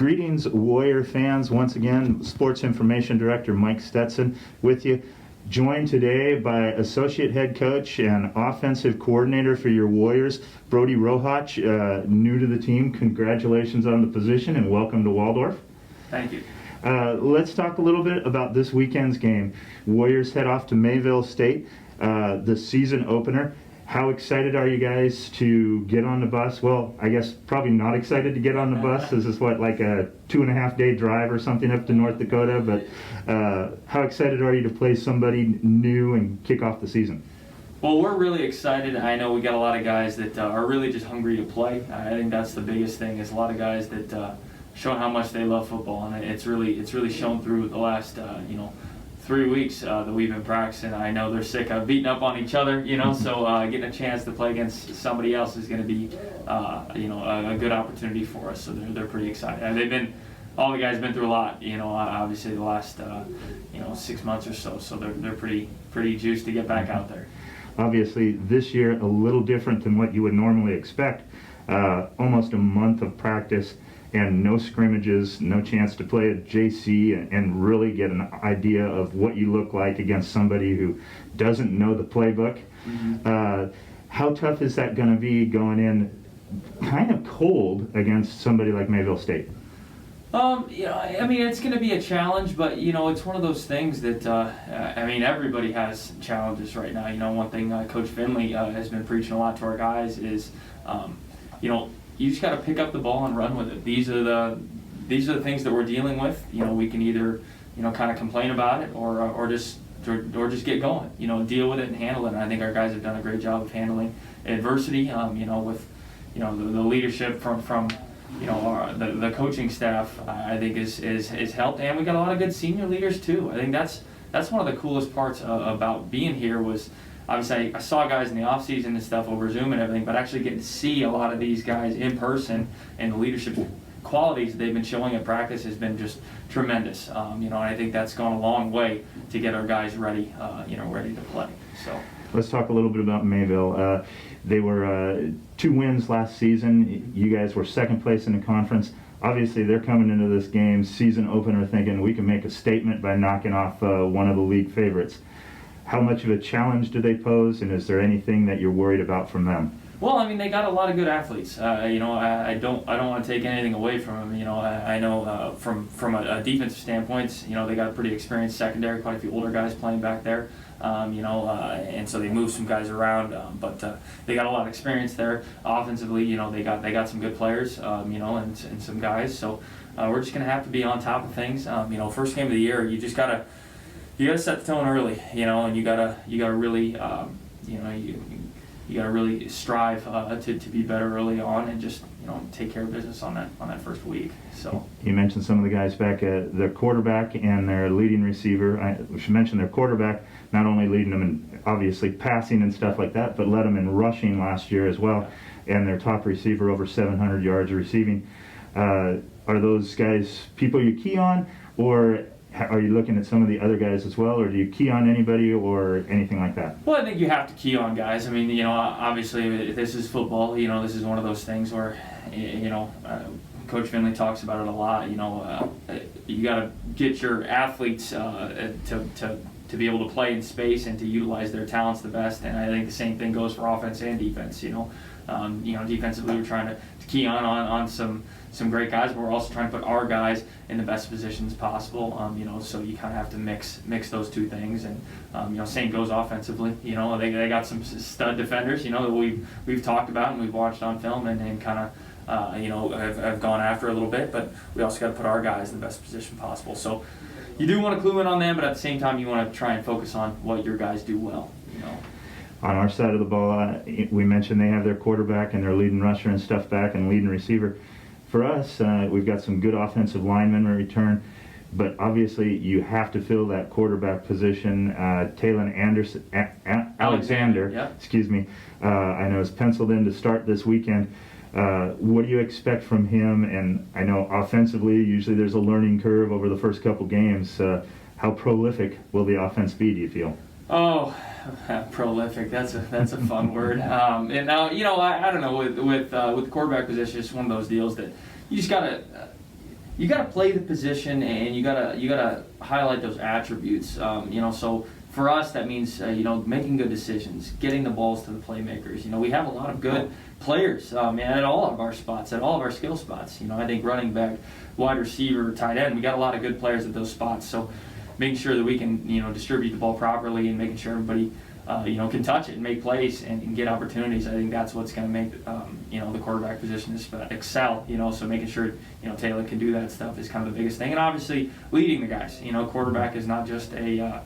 Greetings, Warrior fans. Once again, Sports Information Director Mike Stetson with you. Joined today by Associate Head Coach and Offensive Coordinator for your Warriors, Brody Rohach, new to the team. Congratulations on the position and welcome to Waldorf. Thank you. Let's talk a little bit about this weekend's game. Warriors head off to Mayville State, the season opener. How excited are you guys to get on the bus? Well, I guess probably not excited to get on the bus. This is what, like a 2.5-day drive or something up to North Dakota, but how excited are you to play somebody new and kick off the season? Well, we're really excited. I know we got a lot of guys that are really just hungry to play. I think that's the biggest thing, is a lot of guys that show how much they love football, and it's really shown through the last 3 weeks that we've been practicing. I know they're sick of beating up on each other, so getting a chance to play against somebody else is going to be a good opportunity for us. So they're pretty excited. And all the guys been through a lot, obviously the last 6 months or so. So they're pretty juiced to get back out there. Obviously, this year a little different than what you would normally expect. Almost a month of practice and no scrimmages, no chance to play at JC and really get an idea of what you look like against somebody who doesn't know the playbook. Mm-hmm. How tough is that going to be going in kind of cold against somebody like Mayville State? It's going to be a challenge, but it's one of those things that everybody has challenges right now. One thing Coach Finley has been preaching a lot to our guys is, you just got to pick up the ball and run with it. These are the things that we're dealing with. We can either kind of complain about it or just get going. Deal with it and handle it. And I think our guys have done a great job of handling adversity. With the leadership from the coaching staff, I think is helped, and we got a lot of good senior leaders too. I think that's one of the coolest parts about being here was. Obviously, I saw guys in the off-season and stuff over Zoom and everything, but actually getting to see a lot of these guys in person and the leadership qualities they've been showing at practice has been just tremendous. And I think that's gone a long way to get our guys ready, ready to play. So let's talk a little bit about Mayville. They were 2 wins last season. You guys were second place in the conference. Obviously, they're coming into this game, season opener, thinking we can make a statement by knocking off one of the league favorites. How much of a challenge do they pose, and is there anything that you're worried about from them? Well, they got a lot of good athletes. I don't want to take anything away from them. I know from a defensive standpoint, they got a pretty experienced secondary, quite a few older guys playing back there. And so they moved some guys around, but they got a lot of experience there. Offensively, they got some good players, and some guys. So we're just gonna have to be on top of things. First game of the year, you just gotta set the tone early, and you gotta really, you gotta really strive to be better early on and just take care of business on that first week. So you mentioned some of the guys back at their quarterback and their leading receiver. We should mention their quarterback not only leading them in obviously passing and stuff like that, but led them in rushing last year as well, and their top receiver over 700 yards receiving. Are those guys people you key on, or are you looking at some of the other guys as well, or do you key on anybody or anything like that? Well, I think you have to key on guys. Obviously, this is football. This is one of those things where, Coach Finley talks about it a lot. You got to get your athletes to be able to play in space and to utilize their talents the best. And I think the same thing goes for offense and defense. Defensively, we're trying to key on some great guys, but we're also trying to put our guys in the best positions possible. So you kind of have to mix those two things, and same goes offensively. They got some stud defenders, that we've talked about and we've watched on film and kind of have gone after a little bit, but we also got to put our guys in the best position possible. So you do want to clue in on them, but at the same time you want to try and focus on what your guys do well. On our side of the ball, we mentioned they have their quarterback and their leading rusher and stuff back and leading receiver. For us, we've got some good offensive linemen in return, but obviously you have to fill that quarterback position. Talon Alexander, I know is penciled in to start this weekend. What do you expect from him? And I know offensively, usually there's a learning curve over the first couple games. How prolific will the offense be, do you feel? Oh, prolific. That's a fun word. And now, I don't know, with the quarterback position, it's one of those deals that you you got to play the position, and you got to highlight those attributes. So for us, that means making good decisions, getting the balls to the playmakers. We have a lot of good players at all of our spots, at all of our skill spots. I think running back, wide receiver, tight end, we got a lot of good players at those spots. So making sure that we can distribute the ball properly and making sure everybody can touch it and make plays and get opportunities. I think that's what's going to make the quarterback position excel. So making sure Taylor can do that stuff is kind of the biggest thing, and obviously leading the guys. Quarterback is not just a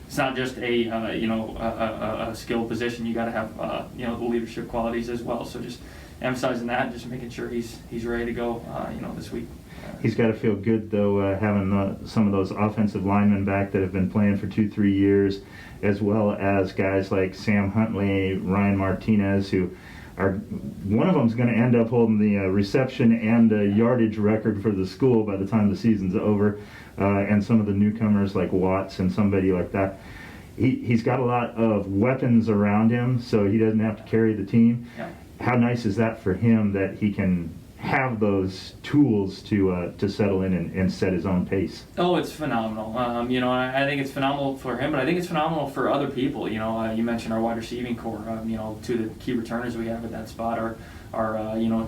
it's not just a skill position. You got to have the leadership qualities as well. So just emphasizing that, and just making sure he's ready to go this week. He's got to feel good, though, having some of those offensive linemen back that have been playing for 2-3 years, as well as guys like Sam Huntley, Ryan Martinez, who are, one of them's going to end up holding the reception and yardage record for the school by the time the season's over, and some of the newcomers like Watts and somebody like that. He's got a lot of weapons around him, so he doesn't have to carry the team. Yeah. How nice is that for him that he can have those tools to settle in and set his own pace? Oh, it's phenomenal. I think it's phenomenal for him, but I think it's phenomenal for other people. You mentioned our wide receiving core. Two of the key returners we have at that spot are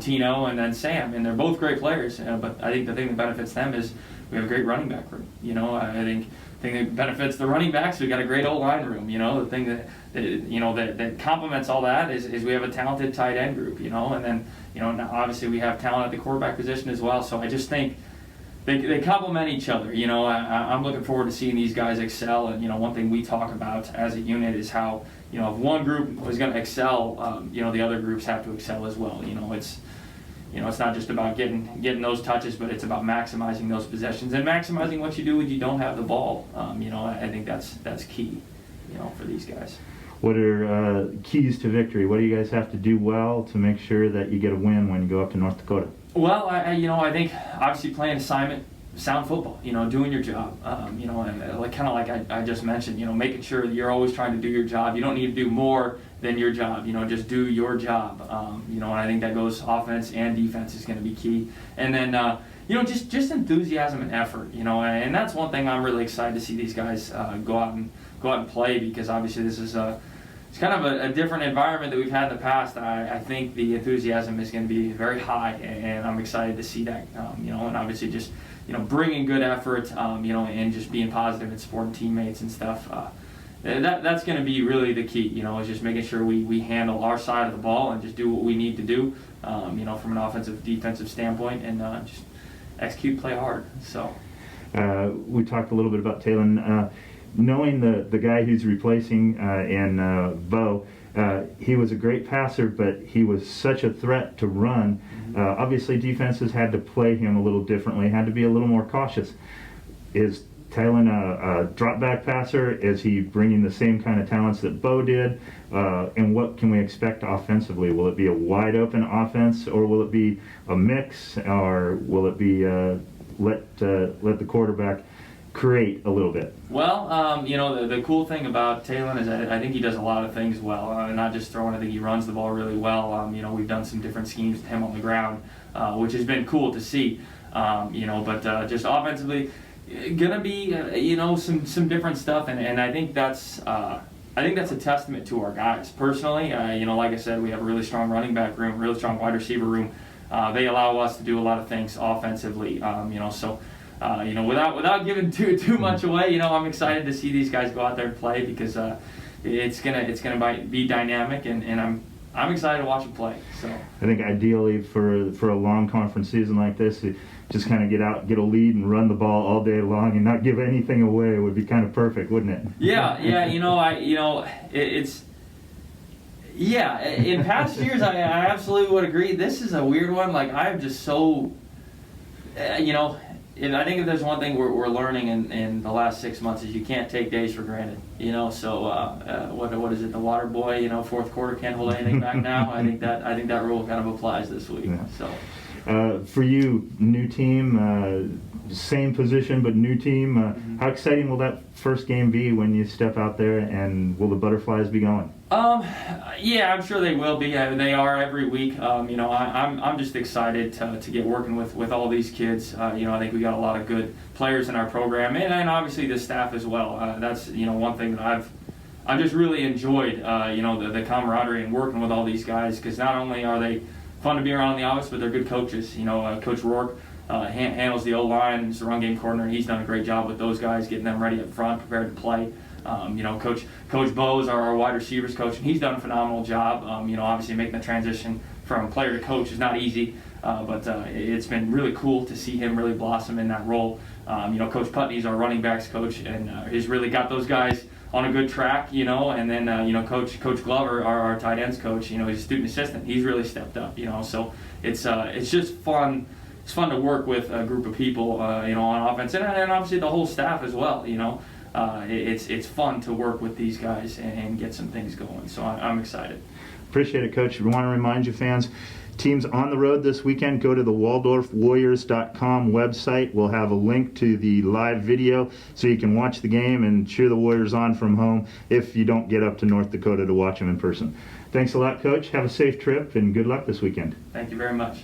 Tino and then Sam, and they're both great players. But I think the thing that benefits them is we have a great running back room. I think the thing that benefits the running backs, we got a great O-line room. The thing that complements all that is we have a talented tight end group. And then now obviously we have talent at the quarterback position as well. So I just think they complement each other. I'm looking forward to seeing these guys excel. And one thing we talk about as a unit is how if one group is going to excel, the other groups have to excel as well. It's not just about getting those touches, but it's about maximizing those possessions and maximizing what you do when you don't have the ball. I think that's key, for these guys. What are keys to victory? What do you guys have to do well to make sure that you get a win when you go up to North Dakota? Well, I think obviously playing assignment, sound football. Doing your job. Like I just mentioned. Making sure that you're always trying to do your job. You don't need to do more than your job. Just do your job. And I think that goes offense and defense is going to be key. And then just enthusiasm and effort. And that's one thing I'm really excited to see these guys go out and play, because obviously this is it's kind of a different environment that we've had in the past. I think the enthusiasm is going to be very high, and I'm excited to see that. And obviously just bringing good effort, and just being positive and supporting teammates and stuff. That's going to be really the key. Is just making sure we handle our side of the ball and just do what we need to do. From an offensive defensive standpoint, and just execute, play hard. So we talked a little bit about Talon. Knowing the guy who's replacing in Bo, he was a great passer, but he was such a threat to run. Obviously, defenses had to play him a little differently, had to be a little more cautious. Is Talon a drop-back passer? Is he bringing the same kind of talents that Bo did? And what can we expect offensively? Will it be a wide-open offense, or will it be a mix, or will it be let the quarterback create a little bit? Well, the cool thing about Talon is I think he does a lot of things well. Not just throwing. I think he runs the ball really well. We've done some different schemes with him on the ground, which has been cool to see. But just offensively, gonna be some different stuff, and I think that's a testament to our guys. Personally, like I said, we have a really strong running back room, really strong wide receiver room. They allow us to do a lot of things offensively. Without giving too much away, I'm excited to see these guys go out there and play, because it's gonna be dynamic, and I'm excited to watch them play. So I think ideally for a long conference season like this, just kind of get out, get a lead, and run the ball all day long, and not give anything away would be kind of perfect, wouldn't it? Yeah. In past years, I absolutely would agree. This is a weird one. Like, I'm just so, and I think if there's one thing we're learning in the last 6 months is you can't take days for granted. So what is it? The water boy, fourth quarter can't hold anything back now. I think that rule kind of applies this week. Yeah. So. For you, new team, same position but new team. How exciting will that first game be when you step out there, and will the Butterflies be going? Yeah, I'm sure they will be. They are every week. I'm just excited to get working with all these kids. I think we got a lot of good players in our program, and obviously the staff as well. That's one thing that I've just really enjoyed. The camaraderie and working with all these guys, because not only are they fun to be around in the office, but they're good coaches. Coach Rourke handles the O-line, he's the run game coordinator. He's done a great job with those guys, getting them ready up front, prepared to play. Coach Bowes, our wide receivers coach, and he's done a phenomenal job. Obviously making the transition from player to coach is not easy, but it's been really cool to see him really blossom in that role. Coach Putney's our running backs coach, and he's really got those guys on a good track, and then Coach Glover, our tight ends coach, he's a student assistant. He's really stepped up, so it's just fun. It's fun to work with a group of people, on offense, and obviously the whole staff as well. It's fun to work with these guys and get some things going. So I'm excited. Appreciate it, Coach. We want to remind you, fans, teams on the road this weekend, go to the WaldorfWarriors.com website. We'll have a link to the live video so you can watch the game and cheer the Warriors on from home if you don't get up to North Dakota to watch them in person. Thanks a lot, Coach. Have a safe trip and good luck this weekend. Thank you very much.